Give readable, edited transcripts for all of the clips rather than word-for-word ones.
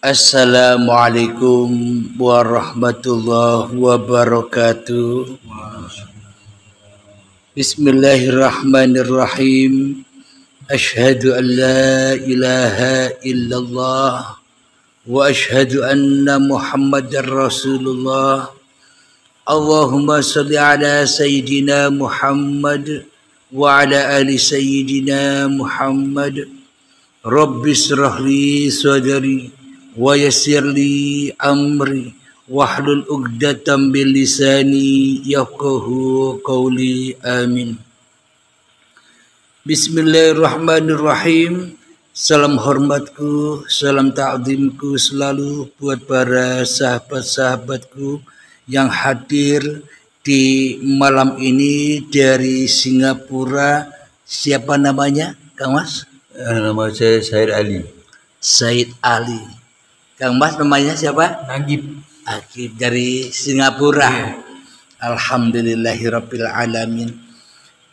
Assalamualaikum warahmatullahi wabarakatuh. Bismillahirrahmanirrahim. Asyhadu an la ilaha illallah wa asyhadu anna Muhammadar Rasulullah. Allahumma salli ala sayyidina Muhammad wa ala ali sayyidina Muhammad. Rabbi shrah li sadri wa yassir li amri wahlul 'uqdatam min lisani yafqahu qawli. Amin. Bismillahirrahmanirrahim. Salam hormatku, salam ta'zimku selalu buat para sahabat-sahabatku yang hadir di malam ini dari Singapura. Siapa namanya, Kang Mas? Nama saya Said Ali. Said Ali. Kang Mas namanya siapa? Nagib. Akib dari Singapura. Alhamdulillahirabbil alamin.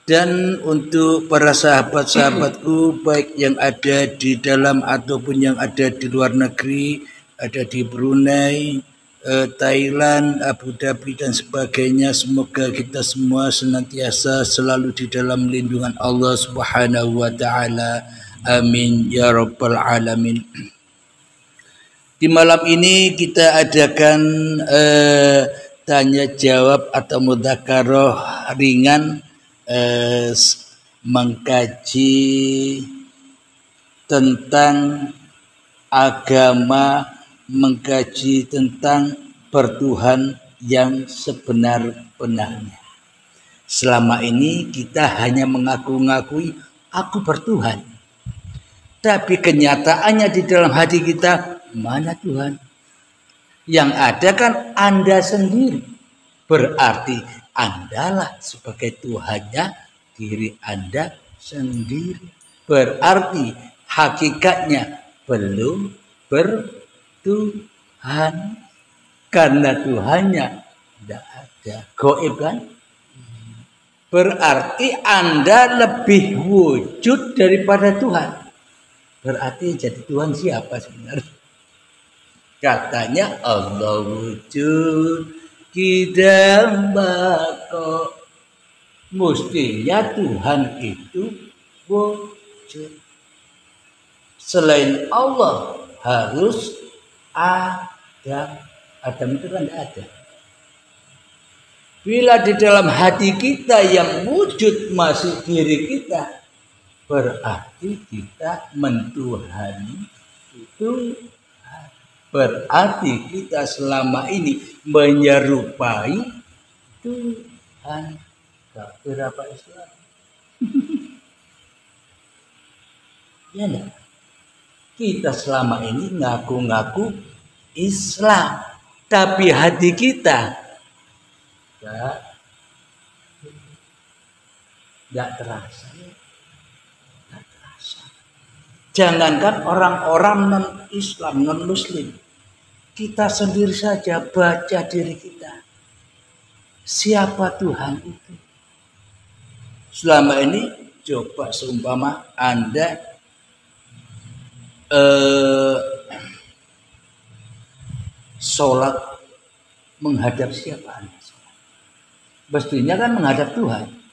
Dan untuk para sahabat-sahabatku baik yang ada di dalam ataupun yang ada di luar negeri, ada di Brunei, Thailand, Abu Dhabi dan sebagainya, semoga kita semua senantiasa selalu di dalam lindungan Allah Subhanahu wa taala. Amin ya rabbal alamin. Di malam ini kita adakan tanya jawab atau mudzakarah ringan, mengkaji tentang agama, mengkaji tentang bertuhan yang sebenar-benarnya. Selama ini kita hanya mengaku-ngakui aku bertuhan. Tapi kenyataannya di dalam hati kita, mana Tuhan? Yang ada kan Anda sendiri. Berarti Andalah sebagai Tuhannya diri Anda sendiri. Berarti hakikatnya belum bertuhan. Karena Tuhannya tidak ada. Gaib kan? Berarti Anda lebih wujud daripada Tuhan. Berarti jadi Tuhan siapa sebenarnya? Katanya Allah wujud kidam bako. Mestinya Tuhan itu wujud. Selain Allah harus ada. Adam itu kan tidak ada. Bila di dalam hati kita yang wujud masih diri kita, berarti kita mentuhani itu. Berarti kita selama ini menyerupai Tuhan. Kafir apa Islam? Ya enggak? Kita selama ini ngaku-ngaku Islam, tapi hati kita enggak terasa. Jangankan orang-orang non-Islam, non-Muslim, kita sendiri saja baca diri kita. Siapa Tuhan itu? Selama ini coba seumpama Anda sholat menghadap siapa Anda? Mestinya kan menghadap Tuhan.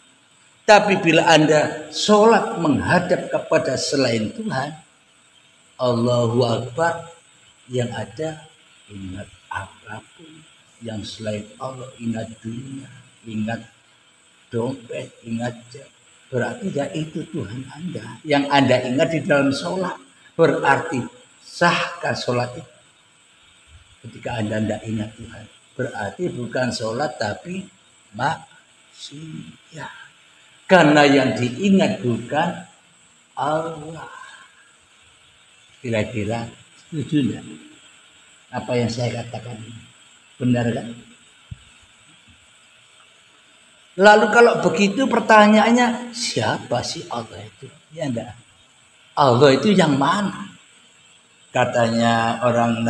Tapi bila Anda sholat menghadap kepada selain Tuhan, Allahu Akbar, yang ada ingat apapun yang selain Allah, ingat dunia, ingat dompet, ingat berarti ya itu Tuhan Anda yang Anda ingat di dalam sholat. Berarti sahkah sholat itu? Ketika Anda tidak ingat Tuhan, berarti bukan sholat tapi maksiat. Karena yang diingat bukan Allah. Kira-kira setuju enggak? Apa yang saya katakan ini? Benar kan? Lalu kalau begitu pertanyaannya, siapa sih Allah itu? Ya enggak? Allah itu yang mana? Katanya orang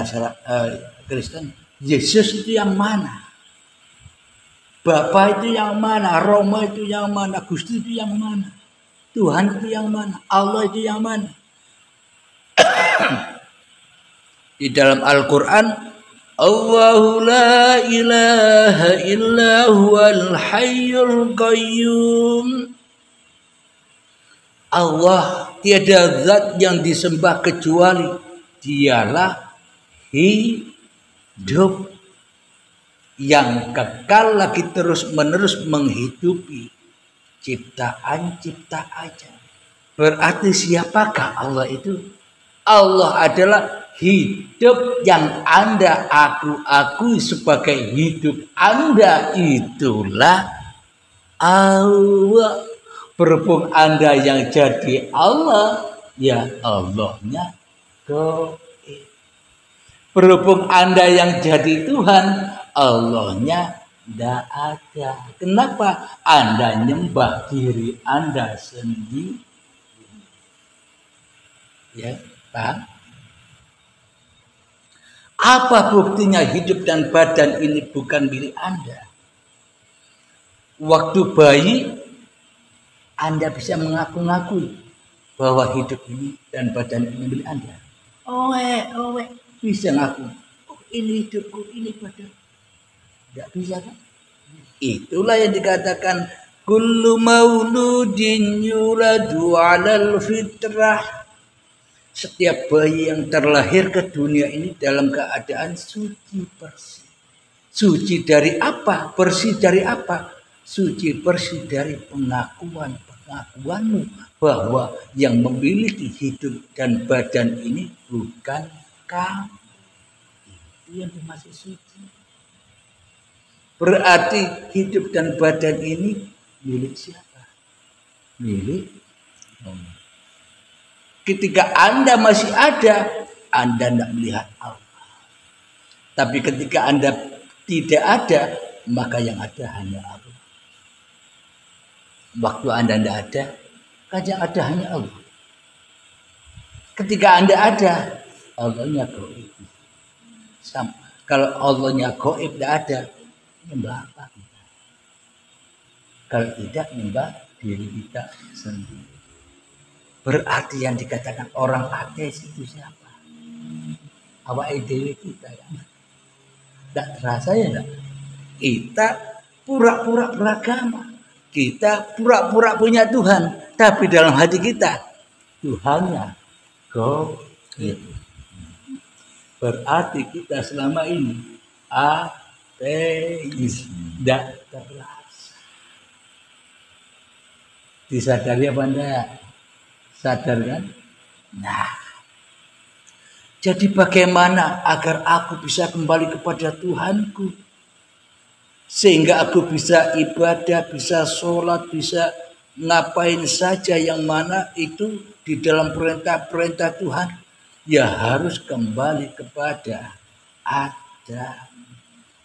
Kristen, Yesus itu yang mana? Bapa itu yang mana? Roma itu yang mana? Gusti itu yang mana? Tuhan itu yang mana? Allah itu yang mana? Di dalam Al-Quran, Allahu la ilaha illa huwal hayyul qayyum. Allah tiada zat yang disembah kecuali dialah hidup yang kekal lagi terus menerus menghidupi ciptaan-ciptaannya. Berarti siapakah Allah itu? Allah adalah hidup yang Anda akui sebagai hidup Anda, itulah Allah. Berhubung Anda yang jadi Allah, ya Allahnya gaib. Berhubung Anda yang jadi Tuhan, Allahnya tidak ada. Kenapa? Anda nyembah diri Anda sendiri. Ya, paham? Apa buktinya hidup dan badan ini bukan milik Anda? Waktu bayi, Anda bisa mengaku-ngaku bahwa hidup ini dan badan ini milik Anda. Owe, bisa ngaku. Oh, ini hidupku, ini badan. Tidak bisa kan? Itulah yang dikatakan kullu mauludin yuladu 'alal fitrah. Setiap bayi yang terlahir ke dunia ini dalam keadaan suci bersih. Suci dari apa? Bersih dari apa? Suci bersih dari pengakuanmu bahwa yang memiliki hidup dan badan ini bukan kamu. Itu yang dimaksud suci. Berarti hidup dan badan ini milik siapa? Milik Allah. Ketika Anda masih ada, Anda tidak melihat Allah. Tapi ketika Anda tidak ada, maka yang ada hanya Allah. Waktu Anda tidak ada, kan yang ada hanya Allah. Ketika Anda ada, Allahnya gaib. Kalau Allahnya gaib tidak ada, nyembah apa kita? Kalau tidak, nyembah diri kita sendiri. Berarti yang dikatakan orang ateis itu siapa? Awak dewi kita kan? Tidak terasa ya enggak? Kita pura-pura beragama. Kita pura-pura punya Tuhan. Tapi dalam hati kita, Tuhannya gaib. Berarti kita selama ini ateis. Tidak terasa. Disadari apa enggak? Sadar kan? Nah, jadi bagaimana agar aku bisa kembali kepada Tuhanku? Sehingga aku bisa ibadah, bisa sholat, bisa ngapain saja yang mana itu di dalam perintah-perintah Tuhan. Ya harus kembali kepada Adam.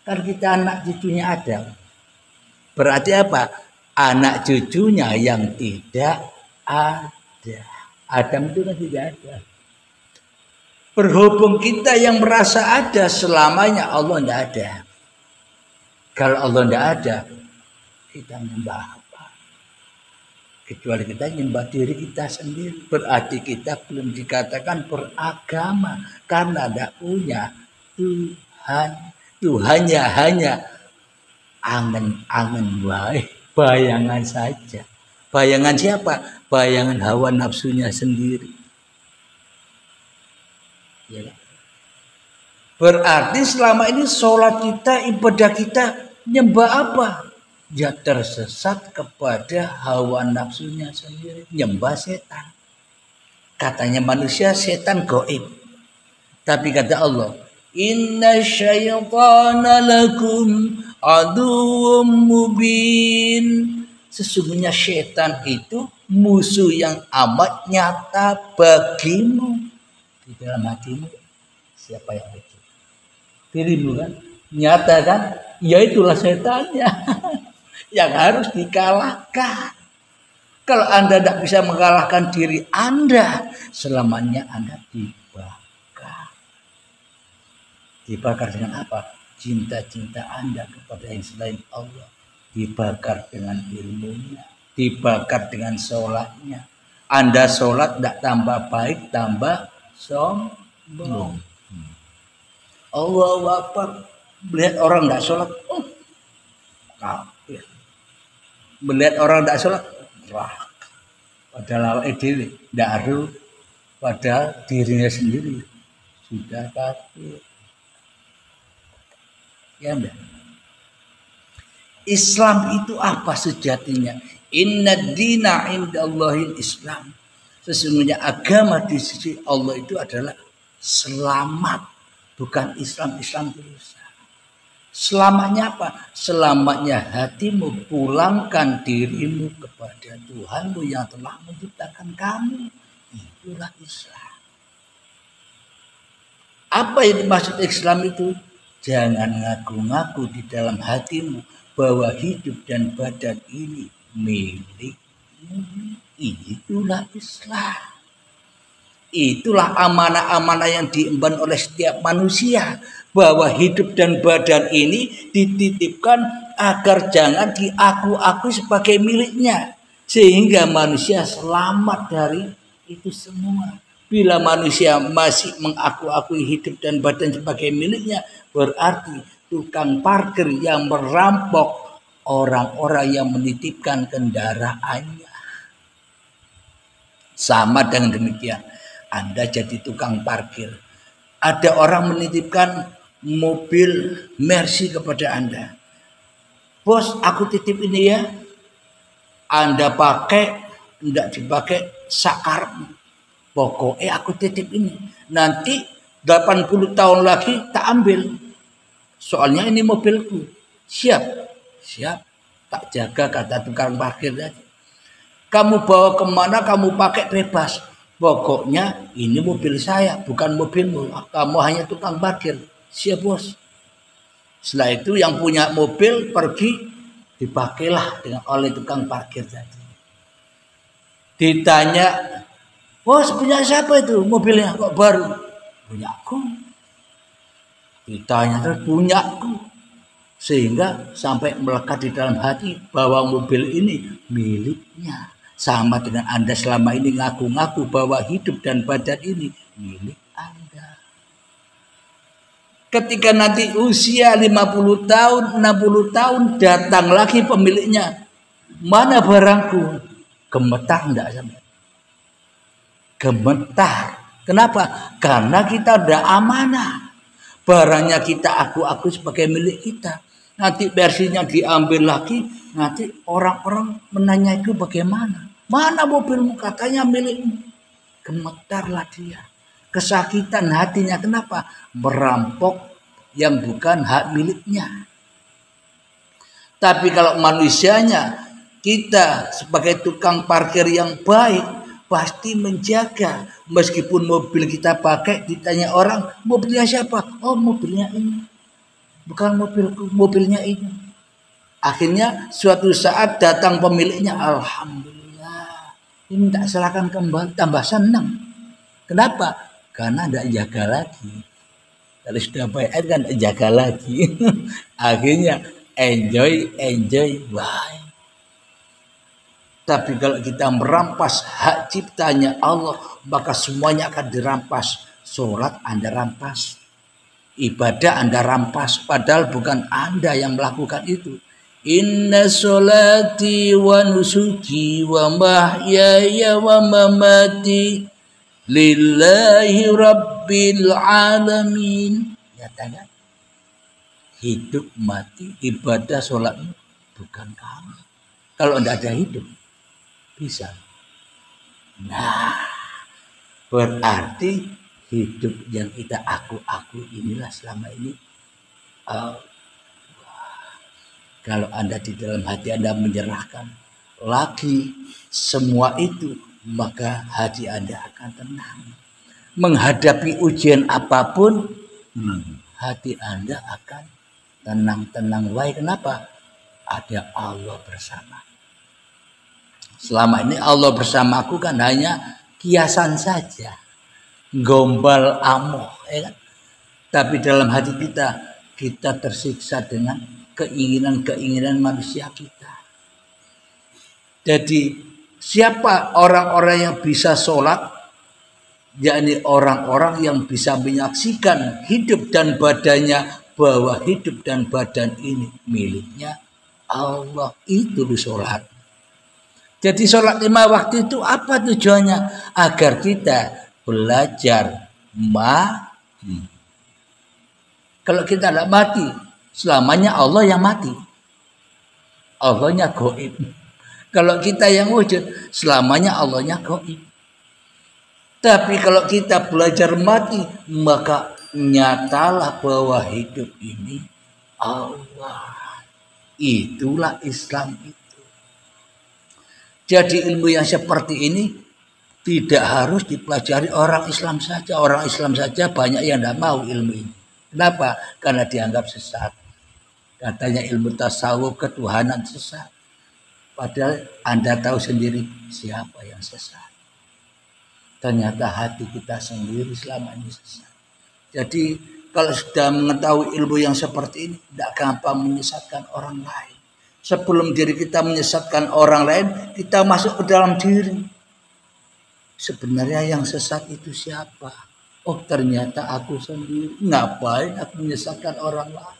Kan kita anak cucunya Adam. Berarti apa? Anak cucunya yang tidak ada. Adam itu kan tidak ada. Berhubung kita yang merasa ada, selamanya Allah tidak ada. Kalau Allah tidak ada, kita menyembah apa? Kecuali kita menyembah diri kita sendiri. Berarti kita belum dikatakan beragama. Karena tidak punya Tuhan. Tuhannya hanya angen-angen baik. Bayangan saja. Bayangan siapa? Bayangan hawa nafsunya sendiri. Ya. Berarti selama ini sholat kita, ibadah kita, nyembah apa? Ya tersesat kepada hawa nafsunya sendiri. Nyembah setan. Katanya manusia setan gaib. Tapi kata Allah, inna syaitana lakum aduwwum mubin. Sesungguhnya setan itu musuh yang amat nyata bagimu. Di dalam hatimu siapa yang itu? Dirimu kan? Nyata kan? Ya itulah setannya yang harus dikalahkan. Kalau Anda tidak bisa mengalahkan diri Anda, selamanya Anda dibakar. Dibakar dengan apa? Cinta-cinta Anda kepada yang selain Allah. Dibakar dengan ilmunya, dibakar dengan sholatnya. Anda sholat tidak tambah baik, tambah sombong. Allahu Akbar. Melihat orang tidak sholat, kafir. Melihat orang tidak sholat, padahal awake dhewe tidak harus, padahal dirinya sendiri sudah kafir. Ya enggak? Islam itu apa sejatinya? Inna dina indallahil Islam. Sesungguhnya agama di sisi Allah itu adalah selamat, bukan Islam tulisan. Selamatnya apa? Selamatnya hatimu, pulangkan dirimu kepada Tuhanmu yang telah menciptakan kamu. Itulah Islam. Apa yang dimaksud Islam itu? Jangan ngaku-ngaku di dalam hatimu bahwa hidup dan badan ini milikmu. Itulah Islam. Itulah amanah-amanah yang diemban oleh setiap manusia, bahwa hidup dan badan ini dititipkan agar jangan diaku-aku sebagai miliknya, sehingga manusia selamat dari itu semua. Bila manusia masih mengaku-akui hidup dan badan sebagai miliknya, berarti tukang parkir yang merampok orang-orang yang menitipkan kendaraannya. Sama dengan demikian, Anda jadi tukang parkir. Ada orang menitipkan mobil Mercy kepada Anda. Bos, aku titip ini ya. Anda pakai, tidak dipakai, sakar. Pokoknya aku titip ini. Nanti 80 tahun lagi tak ambil. Soalnya ini mobilku. Siap. Tak jaga, kata tukang parkir tadi. Kamu bawa kemana, kamu pakai bebas. Pokoknya ini mobil saya, bukan mobilmu. Kamu hanya tukang parkir. Siap bos. Setelah itu yang punya mobil pergi, dipakailah oleh tukang parkir tadi. Ditanya, bos punya siapa itu mobilnya kok baru? Punyaku. Ditanya terus, punyaku. Sehingga sampai melekat di dalam hati bahwa mobil ini miliknya. Sama dengan Anda selama ini ngaku-ngaku bahwa hidup dan badan ini milik Anda. Ketika nanti usia 50 tahun, 60 tahun datang lagi pemiliknya. Mana barangku? Gemetar enggak sampai? Gemetar. Kenapa? Karena kita ada amanah. Barangnya kita aku sebagai milik kita. Nanti versinya diambil lagi, nanti orang-orang menanya itu bagaimana? Mana mobilmu? Katanya milikmu. Gemetarlah dia. Kesakitan hatinya. Kenapa? Merampok yang bukan hak miliknya. Tapi kalau manusianya, kita sebagai tukang parkir yang baik, pasti menjaga. Meskipun mobil kita pakai, ditanya orang, mobilnya siapa? Oh, mobilnya ini. Bukan mobilku, mobilnya ini. Akhirnya suatu saat datang pemiliknya, alhamdulillah. Ini tak serahkan kembali, tambah senang. Kenapa? Karena tidak jaga lagi. Kalau sudah bayar kan jaga lagi. Akhirnya enjoy, bye. Tapi kalau kita merampas hak ciptanya Allah, maka semuanya akan dirampas. Sholat Anda rampas. Ibadah Anda rampas, padahal bukan Anda yang melakukan itu. Inna sholati wa nusuki wa mahyaya wa mamati lillahi rabbil alamin. Nyatakan hidup mati ibadah sholatmu bukan kamu. Kalau tidak ada hidup bisa. Nah, berarti hidup yang kita aku inilah selama ini. Kalau Anda di dalam hati Anda menyerahkan lagi semua itu, maka hati Anda akan tenang. Menghadapi ujian apapun, hati Anda akan tenang-tenang. Why? Kenapa? Ada Allah bersama. Selama ini Allah bersamaku kan hanya kiasan saja. Gombal amoh, ya kan? Tapi dalam hati kita tersiksa dengan keinginan-keinginan manusia kita. Jadi siapa orang-orang yang bisa sholat yakni orang-orang yang bisa menyaksikan hidup dan badannya, bahwa hidup dan badan ini miliknya Allah. Itu sholat. Jadi sholat 5 waktu itu apa tujuannya? Agar kita belajar mati. Kalau kita tidak mati, selamanya Allah yang mati. Allahnya gaib. Kalau kita yang wujud, selamanya Allahnya gaib. Tapi kalau kita belajar mati, maka nyatalah bahwa hidup ini Allah. Itulah Islam itu. Jadi ilmu yang seperti ini tidak harus dipelajari orang Islam saja. Orang Islam saja banyak yang tidak mau ilmu ini. Kenapa? Karena dianggap sesat. Katanya ilmu tasawuf ketuhanan sesat. Padahal Anda tahu sendiri siapa yang sesat. Ternyata hati kita sendiri selama ini sesat. Jadi kalau sudah mengetahui ilmu yang seperti ini, tidak gampang menyesatkan orang lain. Sebelum diri kita menyesatkan orang lain, kita masuk ke dalam diri. Sebenarnya yang sesat itu siapa? Oh, ternyata aku sendiri. Ngapain aku menyesatkan orang lain?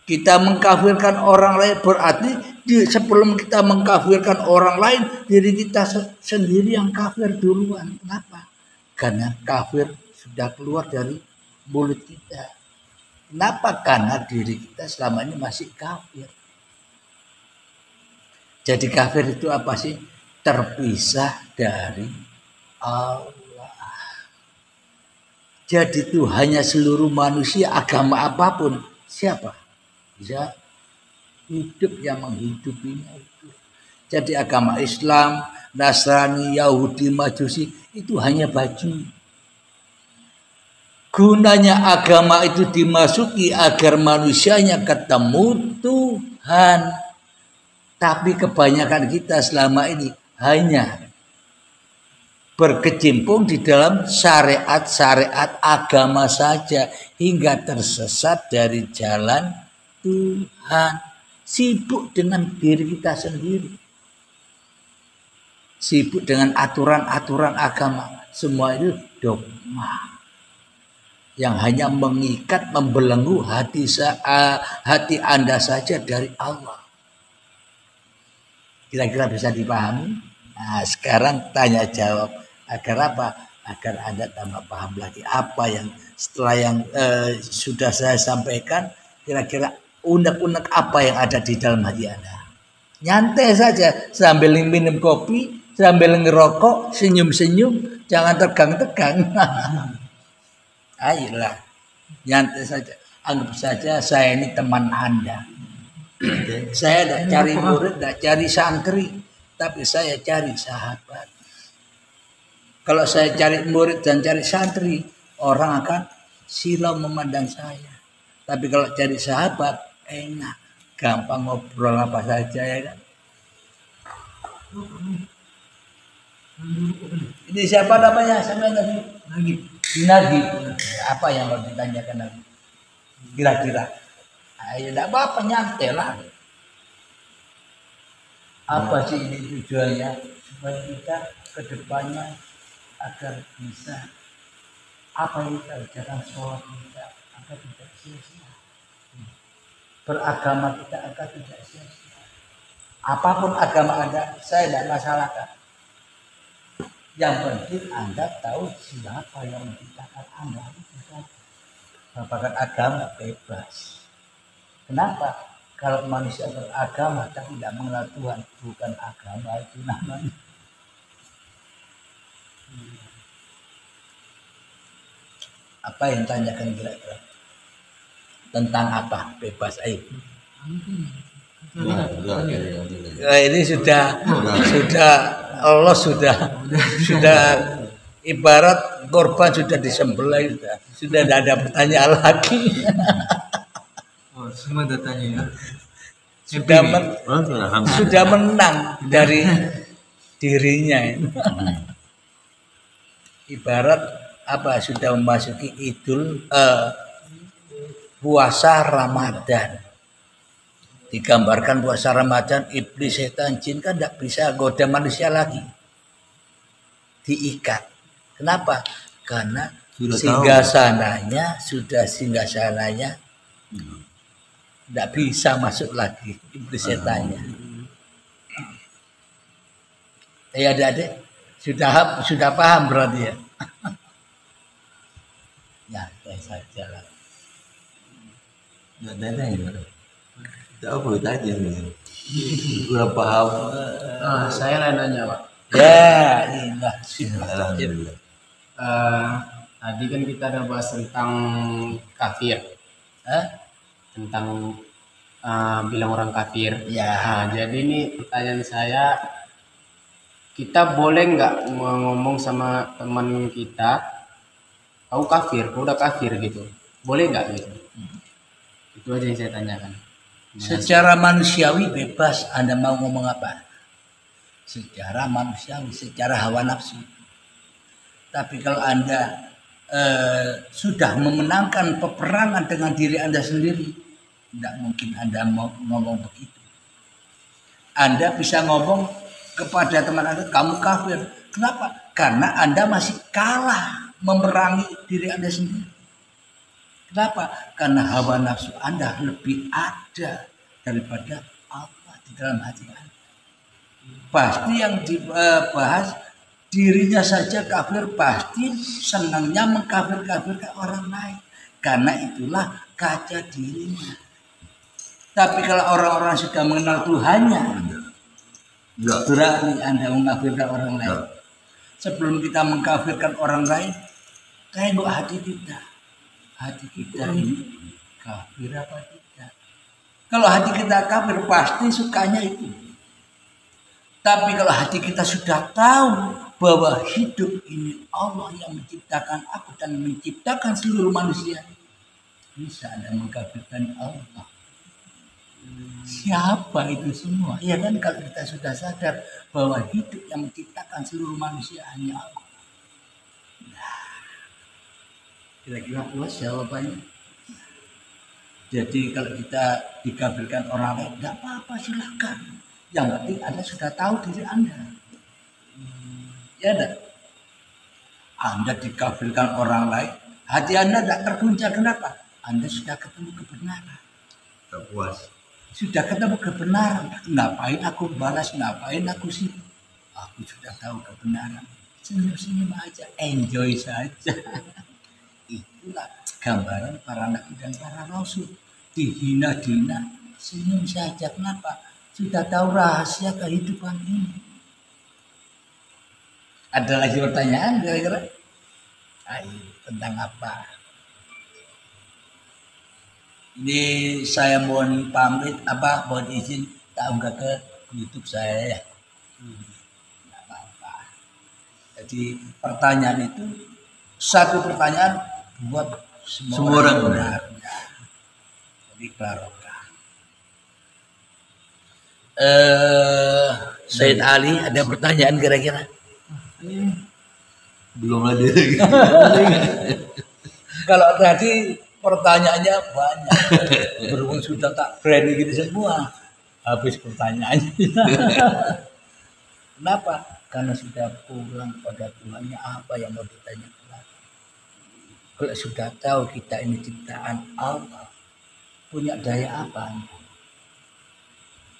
Kita mengkafirkan orang lain berarti sebelum kita mengkafirkan orang lain, diri kita sendiri yang kafir duluan. Kenapa? Karena kafir sudah keluar dari mulut kita. Kenapa? Karena diri kita selama ini masih kafir. Jadi kafir itu apa sih? Terpisah dari Allah. Jadi Tuhannya seluruh manusia, agama apapun. Siapa? Bisa hidup yang menghidupinya itu. Jadi agama Islam, Nasrani, Yahudi, Majusi itu hanya baju. Gunanya agama itu dimasuki agar manusianya ketemu Tuhan. Tapi kebanyakan kita selama ini hanya berkecimpung di dalam syariat-syariat agama saja hingga tersesat dari jalan Tuhan. Sibuk dengan diri kita sendiri, sibuk dengan aturan-aturan agama. Semua itu dogma yang hanya mengikat, membelenggu hati Anda saja dari Allah. Kira-kira bisa dipahami? Nah, sekarang tanya jawab. Agar apa? Agar Anda tambah paham lagi apa yang setelah yang sudah saya sampaikan. Kira-kira unek-unek apa yang ada di dalam hati Anda. Nyantai saja sambil minum kopi, sambil ngerokok, senyum-senyum, jangan tegang-tegang. Ayolah, nyantai saja. Anggap saja saya ini teman Anda. Saya tidak cari murid, tidak cari santri, tapi saya cari sahabat. Kalau saya cari murid dan cari santri, orang akan silau memandang saya. Tapi kalau cari sahabat, enak, gampang ngobrol apa saja ya kan. Ini siapa namanya? Sampai tadi Nagi. Apa yang mau ditanyakan lagi? Kira-kira. Ayo, tidak apa-apa, nyantai lah. Apa sih ini tujuannya? Supaya kita ke depannya agar bisa apa yang kita kerjakan sholat kita agar tidak sia-sia. Beragama kita agar tidak sia-sia. Apapun agama Anda, saya tidak masalahkan. Yang penting Anda tahu siapa yang menciptakan Anda. Bahkan agama bebas. Kenapa? Kalau manusia beragama tapi tidak mengenal Tuhan, bukan agama itu namanya. Apa yang tanyakan kira-kira? Tentang apa? Bebas ayo. Nah, ini sudah Allah sudah ibarat korban sudah disembelih, sudah tidak ada pertanyaan lagi. Oh, semua datanya ya. Sudah menang dari dirinya. Ibarat apa? Sudah memasuki puasa Ramadan. Digambarkan puasa Ramadan, iblis, setan, jin kan tidak bisa goda manusia lagi. Diikat. Kenapa? Karena Sudah singgah sananya tidak bisa masuk lagi iblis setannya. Ya adik-adik sudah paham berarti ya. Ya kayak saja lah. Nggak ada ya. Tak apa tanya nih. Kurang paham. Saya lah nanya Pak. Ya, inilah Alhamdulillah. Tadi kan kita ada bahas tentang kafir, tentang bilang orang kafir. Ya. Nah, jadi ini pertanyaan saya, kita boleh nggak ngomong sama teman kita, kau kafir, kau udah kafir gitu, boleh nggak gitu? Itu aja yang saya tanyakan. Secara manusiawi bebas Anda mau ngomong apa. Secara manusiawi, secara hawa nafsu. Tapi kalau Anda sudah memenangkan peperangan dengan diri Anda sendiri, tidak mungkin Anda mau ngomong begitu. Anda bisa ngomong kepada teman Anda, kamu kafir. Kenapa? Karena Anda masih kalah memerangi diri Anda sendiri. Kenapa? Karena hawa nafsu Anda lebih ada daripada Allah di dalam hati Anda. Pasti yang dibahas dirinya saja kafir, pasti senangnya mengkafir-kafirkan orang lain. Karena itulah kaca dirinya. Tapi kalau orang-orang sudah mengenal Tuhannya, Enggak. berani Anda mengkafirkan orang lain. Sebelum kita mengkafirkan orang lain, tengok hati kita. Hati kita ini kafir apa tidak? Kalau hati kita kafir, pasti sukanya itu. Tapi kalau hati kita sudah tahu bahwa hidup ini Allah yang menciptakan aku dan menciptakan seluruh manusia, bisa Anda mengkafirkan Allah. Siapa itu semua? Ya kan, kalau kita sudah sadar bahwa hidup yang menciptakan seluruh manusia hanya Allah. Nah, kira-kira puas jawabannya. Jadi kalau kita dikafirkan orang lain, tidak apa-apa, silakan. Yang penting Anda sudah tahu diri Anda. Ya enggak? Anda dikafirkan orang lain, hati Anda tidak terguncang. Kenapa? Anda sudah ketemu kebenaran. Tak puas. Sudah ketemu kebenaran. Ngapain aku balas, ngapain aku sih? Aku sudah tahu kebenaran. Senyum-senyum aja, enjoy saja. Itulah gambaran para nabi dan para rasul. Dihina-dina, senyum saja. Kenapa? Sudah tahu rahasia kehidupan ini. Ada lagi pertanyaan kira-kira? Ayo, tentang apa? Ini saya mohon pamit, mohon izin tak unggah ke YouTube saya ya. Nggak apa-apa. Jadi pertanyaan itu satu pertanyaan buat semua orang. Jadi barokah. Said Ali, ada pertanyaan kira-kira? Belum ada lagi. Kalau tadi pertanyaannya banyak, berhubung sudah tak berani gitu semua, habis pertanyaannya. Kenapa? Karena sudah pulang pada Tuhannya, apa yang mau ditanya lagi? Kalau sudah tahu kita ini ciptaan Allah, punya daya apa?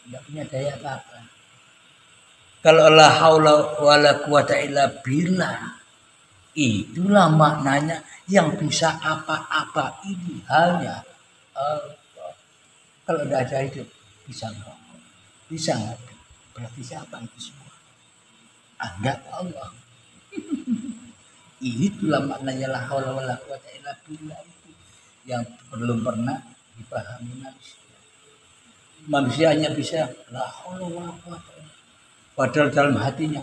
Tidak punya daya apa-apa. Kalau la haula wala quwata illa billah, itulah maknanya yang bisa apa-apa ini hanya Allah. Kalau tidak ada itu, bisa nggak? Bisa nggak? Berarti siapa itu semua? Anda Allah. Itulah maknanya la haula wala quwata illa billah itu yang belum pernah dipahami manusia. Manusia hanya bisa la haula wala quwata, padahal dalam hatinya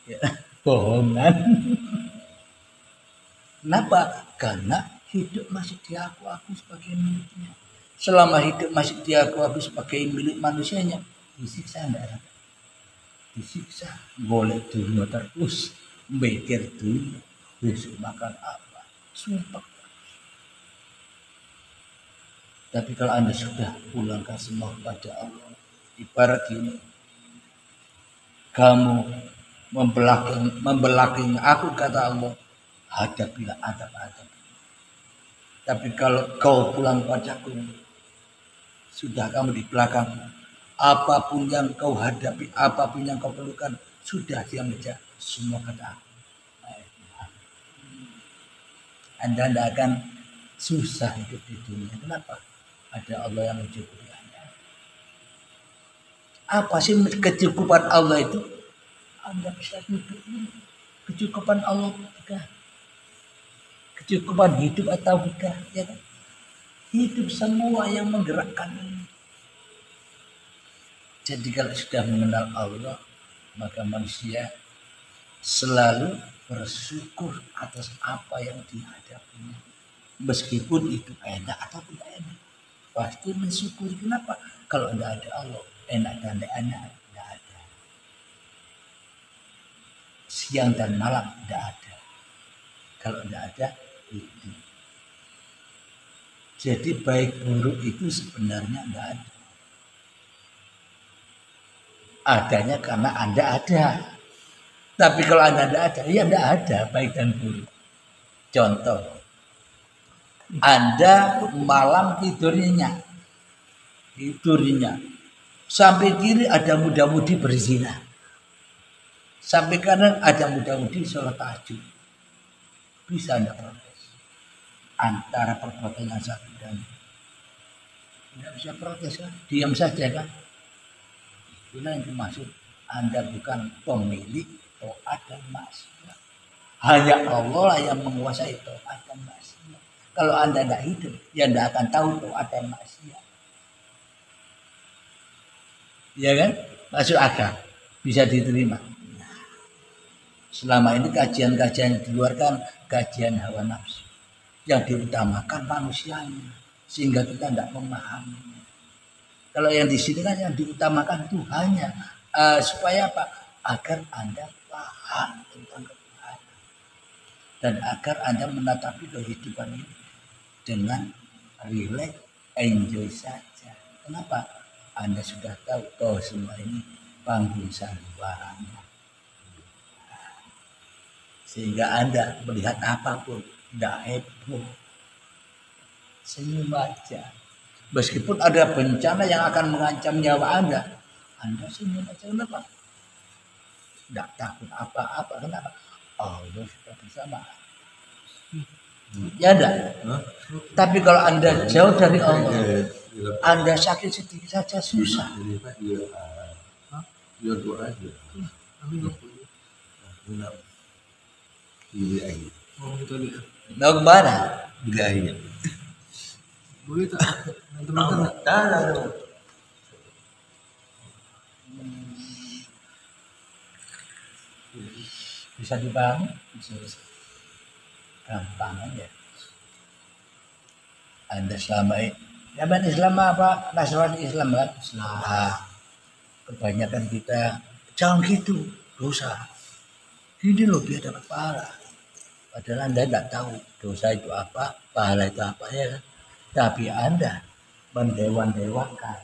ya, bohongan. Kenapa? Karena hidup masih diaku-aku sebagai miliknya. Selama hidup masih diaku-aku sebagai milik manusianya, disiksa enggak? Disiksa. Boleh dulu terus mikir dulu besok makan apa, sumpah. Tapi kalau Anda sudah pulangkan semua kepada Allah, ibarat gini, kamu membelakangi aku, kata Allah, hadapilah adab-adab. Tapi kalau kau pulang padaku, sudah kamu di belakang, apapun yang kau hadapi, apapun yang kau perlukan, sudah dia mengejar semua kata aku. Anda tidak akan susah hidup di dunia. Kenapa? Ada Allah yang mencukupi Anda. Apa sih kecukupan Allah itu? Anda bisa hidup ini. Kecukupan Allah bukan. Kecukupan hidup atau bukan. Ya kan? Hidup semua yang menggerakkan ini. Jadi kalau sudah mengenal Allah, maka manusia selalu bersyukur atas apa yang dihadapinya. Meskipun itu enak ataupun tidak enak, pasti mensyukuri. Kenapa? Kalau tidak ada Allah, enak dan tidak enak tidak ada. Siang dan malam tidak ada. Kalau tidak ada itu. Jadi baik buruk itu sebenarnya tidak ada. Adanya karena Anda ada. Tapi kalau Anda tidak ada, ya tidak ada baik dan buruk. Contoh, Anda malam tidurnya sampai kiri ada muda-mudi berzina, sampai kanan ada muda-mudi sholat tahajud. Bisa Anda protes antara perbuatan yang satu dan tidak bisa protes kan? Diam saja kan? Itulah yang dimaksud Anda bukan pemilik taat dan maksiat. Hanya Allah lah yang menguasai taat dan maksiat. Kalau Anda tidak hidup, ya Anda akan tahu taat dan maksiat. Ya kan? Masuk akal. Bisa diterima. Selama ini kajian-kajian yang dikeluarkan kajian hawa nafsu. Yang diutamakan manusianya. Sehingga kita tidak memahami. Kalau yang di sini kan yang diutamakan Tuhannya. Supaya apa? Agar Anda paham tentang Tuhan. Dan agar Anda menatapi kehidupan ini dengan relax, enjoy saja. Kenapa? Anda sudah tahu bahwa semua ini panggung sandiwaranya. Sehingga Anda melihat apapun tidak heboh. Senyum aja. Meskipun ada bencana yang akan mengancam nyawa Anda senyum aja. Kenapa? Tidak takut apa-apa. Kenapa? Allah sudah bersama. Ya enggak? Tapi kalau Anda jauh dari Allah, Anda sakit sedikit saja susah. Ya doa aja. Mau kemana? Bilangnya. Boleh tak? Teman-teman. Tahu. Bisa dipahami? Bisa. Gampang aja. Anda selama ini, zaman Islam apa? Nasrani Islam kan? Islam. Kebanyakan kita jangan gitu, dosa. Ini loh biar dapat pahala. Padahal Anda tidak tahu dosa itu apa, pahala itu apa ya kan? Tapi Anda mendewan-dewakan.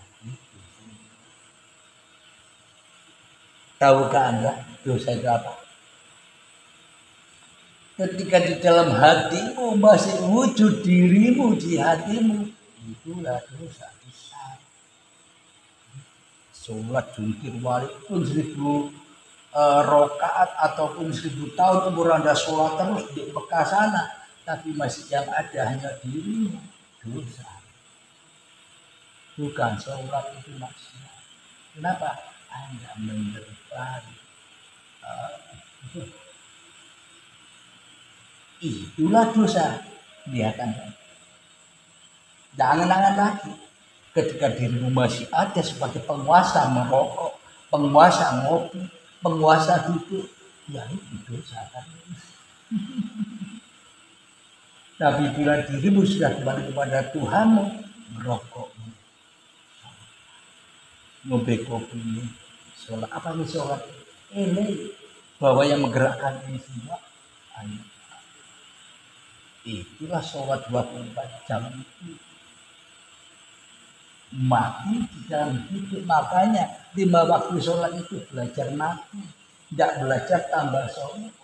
Tahukah Anda dosa itu apa? Ketika di dalam hatimu masih wujud dirimu di hatimu, itulah dosa besar. Sholat jungkir balik pun 1000 rakaat ataupun 1000 tahun umur Anda sholat terus di Mekah sana, tapi masih yang ada hanya dirimu, dosa. Bukan sholat itu maksiat. Kenapa? Anda mendepan. Itulah dosa. Lihat Anda. Jangan-jangan lagi. Ketika dirimu masih ada sebagai penguasa merokok, penguasa ngopi, penguasa duduk, ya itu dosa kan. Tapi bila dirimu sudah kembali kepada Tuhanmu, merokok, ngopi kopi, sholat, apa ini sholat? Ini bahwa yang menggerakkan ini semua, itulah sholat 24 jam itu. Mati di dalam hidup, makanya 5 waktu sholat itu belajar mati. Tidak belajar tambah sombong.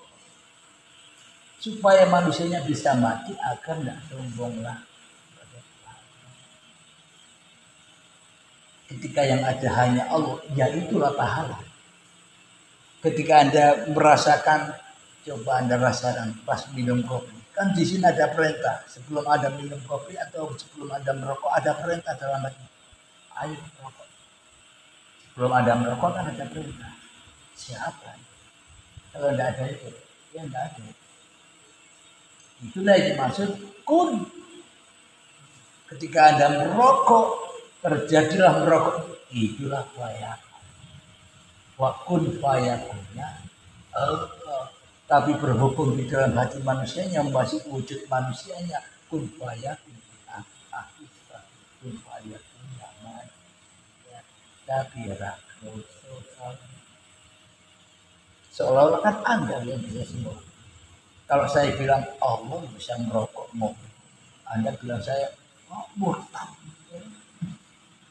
Supaya manusianya bisa mati agar tidak sombonglah. Ketika yang ada hanya Allah, ya itulah pahala. Ketika Anda merasakan, coba Anda rasakan pas minum kopi. Kan di sini ada perintah, sebelum Anda minum kopi atau sebelum Anda merokok ada perintah dalam hati. Ayo merokok. Sebelum Anda merokok kan ada perintah. Siapa? Kalau tidak ada itu, ya tidak ada. Itulah yang dimaksud kun. Ketika Anda merokok, terjadilah merokok. Itulah fayakun. Wa kun fayakunnya Allah. Tapi berhubung di dalam hati manusianya masih wujud manusianya kun fayakun. Kun fayakun nyaman. Tapi rakyat seolah-olah kan Anda yang bisa semua. Kalau saya bilang Allah bisa merokok mobil, Anda bilang saya murtad.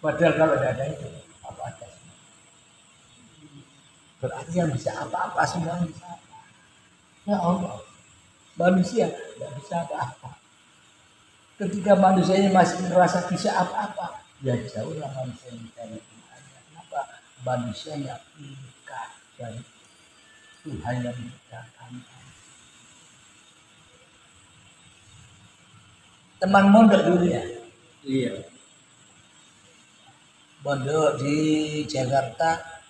Padahal kalau tidak ada itu, apa ada? Berarti yang bisa apa-apa semuanya bisa. Ya Allah, manusia tidak bisa apa-apa. Ketika manusia masih merasa bisa apa-apa, ya jauhlah manusia yang mencari Tuhan. Kenapa? Manusianya ingkar dari Tuhan yang menciptakan. Teman mondok dulu ya? Iya. Mondok di Jakarta,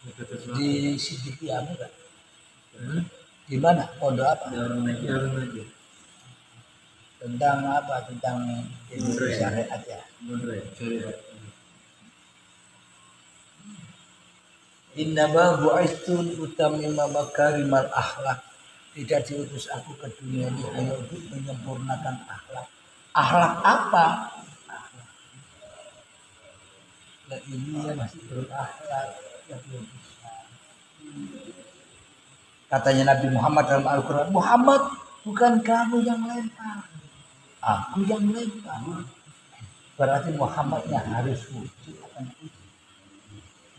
di Sidiki apa kan? Di mana? Mondok apa? Dalam aja. Tentang apa? Tentang ilmu syariat ya. Innama bu'istun utamima makarimal akhlak. Tidak diutus aku ke dunia ini hanya untuk menyempurnakan akhlak. Akhlak apa? Akhlak. Nah, ini ya masih berakhlak ya belum bisa. Katanya Nabi Muhammad dalam Al-Quran, Muhammad bukan kamu yang lempar, aku yang lempar. Berarti Muhammadnya harus wujud akan wujud.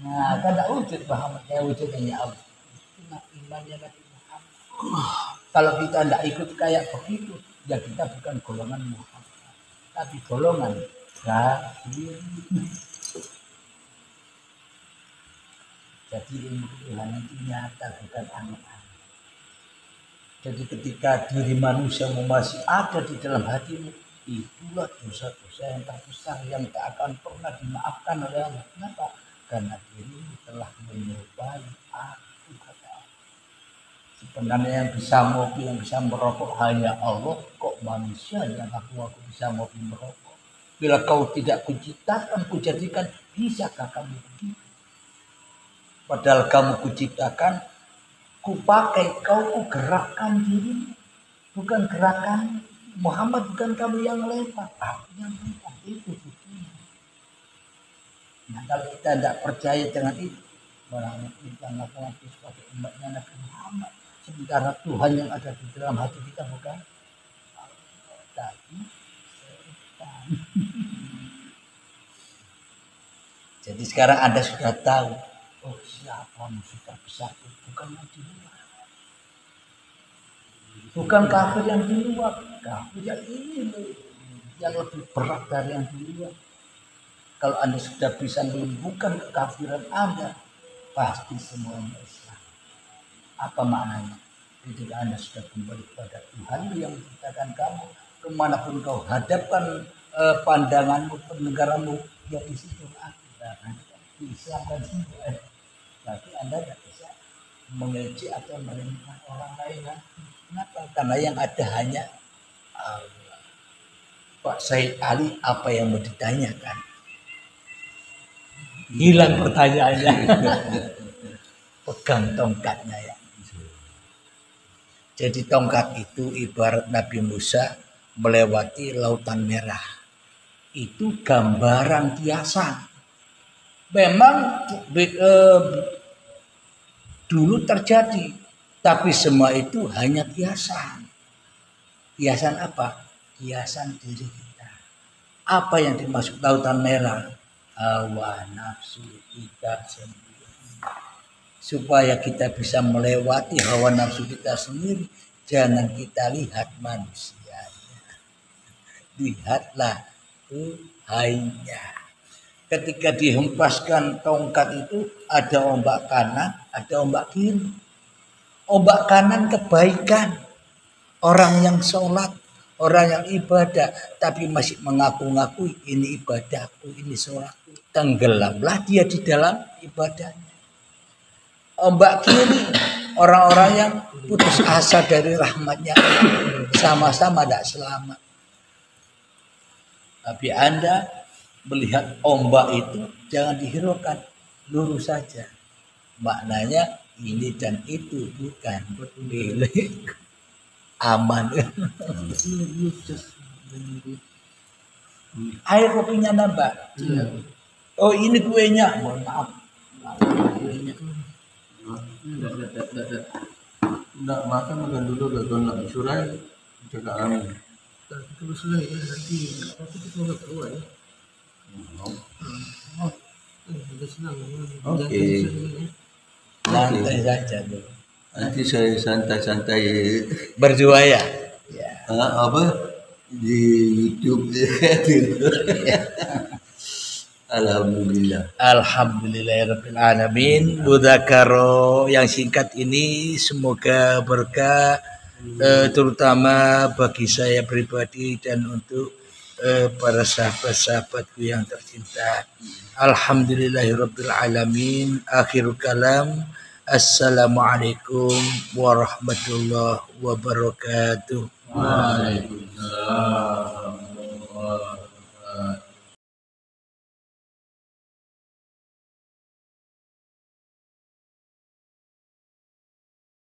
Nah, kada wujud Muhammadnya wujudnya Allah. Itu imannya Nabi Muhammad. Kalau kita tidak ikut kayak begitu, ya kita bukan golongan Muhammad, tapi golongan kafir. Jadi ilmu Tuhan itu nyata, bukan aneh-aneh. Jadi ketika diri manusia masih ada di dalam hatimu, itulah dosa-dosa yang terbesar yang tak akan pernah dimaafkan oleh Allah. Kenapa? Karena dirimu telah menyerupai aku, kata Allah. Sebenarnya yang bisa ngopi, yang bisa merokok hanya Allah. Kok manusia yang aku bisa ngopi merokok? Bila kau tidak kuciptakan, kujadikan, bisakah kamu begitu? Padahal kamu kuciptakan, kupakai, kau kugerakkan dirimu. Bukan gerakan Muhammad, bukan kamu yang lempar, aku yang lempar. Itu buktinya. Nah, kalau kita tidak percaya dengan itu, orang kita ngaku-ngaku sebagai umatnya Nabi Muhammad, sementara Tuhan yang ada di dalam hati kita bukan tapi setan. Jadi sekarang Anda sudah tahu, oh siapa musuh terbesar itu? Bukan yang di luar, bukan kafir yang di luar, kafir yang ini yang lebih berat dari yang di luar. Kalau Anda sudah bisa menyembuhkan kekafiran Anda, pasti semuanya Islam. Apa maknanya? Ketika Anda sudah kembali kepada Tuhan yang menciptakan kamu, kemanapun kau hadapkan pandanganmu, pendengaranmu, ya di situ aku. Di Islam kan semua. Tapi Anda tidak bisa mengejek atau meremehkan orang lain. Kenapa? Karena yang ada hanya Allah. Pak Said Ali, apa yang mau ditanyakan? Hilang pertanyaannya. Pegang tongkatnya ya. Jadi tongkat itu ibarat Nabi Musa melewati lautan merah. Itu gambaran kiasan. Memang dulu terjadi, tapi semua itu hanya kiasan. Kiasan apa? Kiasan diri kita. Apa yang dimaksud lautan merah? Hawa nafsu kita sendiri. supaya kita bisa melewati hawa nafsu kita sendiri, jangan kita lihat manusianya, lihatlah Tuhainya. Ketika dihempaskan tongkat itu ada ombak kanan, ada ombak kiri. Ombak kanan kebaikan, orang yang sholat, orang yang ibadah, tapi masih mengaku-ngaku ini ibadahku, ini sholatku. Tenggelamlah dia di dalam ibadahnya. Ombak kiri, orang-orang yang putus asa dari rahmatnya, sama-sama tidak selamat. Tapi Anda melihat ombak itu jangan dihiraukan, lurus saja. Maknanya ini dan itu bukan milik aman. Air kopinya nambah. Oh ini kuenya, mohon maaf. Enggak makan dulu gak kau nak surai cakap kami. Terus lah ya nanti apa kita nggak keluar ya. Sudah senang. Oke. Santai saja dulu. Nanti saya santai-santai Berjuaya. Ya. apa di YouTube. Alhamdulillah. Alhamdulillahirrahmanirrahim. Mudzakkaro yang singkat ini semoga berkah, terutama bagi saya pribadi dan untuk para sahabat-sahabatku yang tercinta. Alhamdulillahirrahmanirrahim. Akhirul kalam. Assalamualaikum warahmatullahi wabarakatuh. Waalaikumsalam.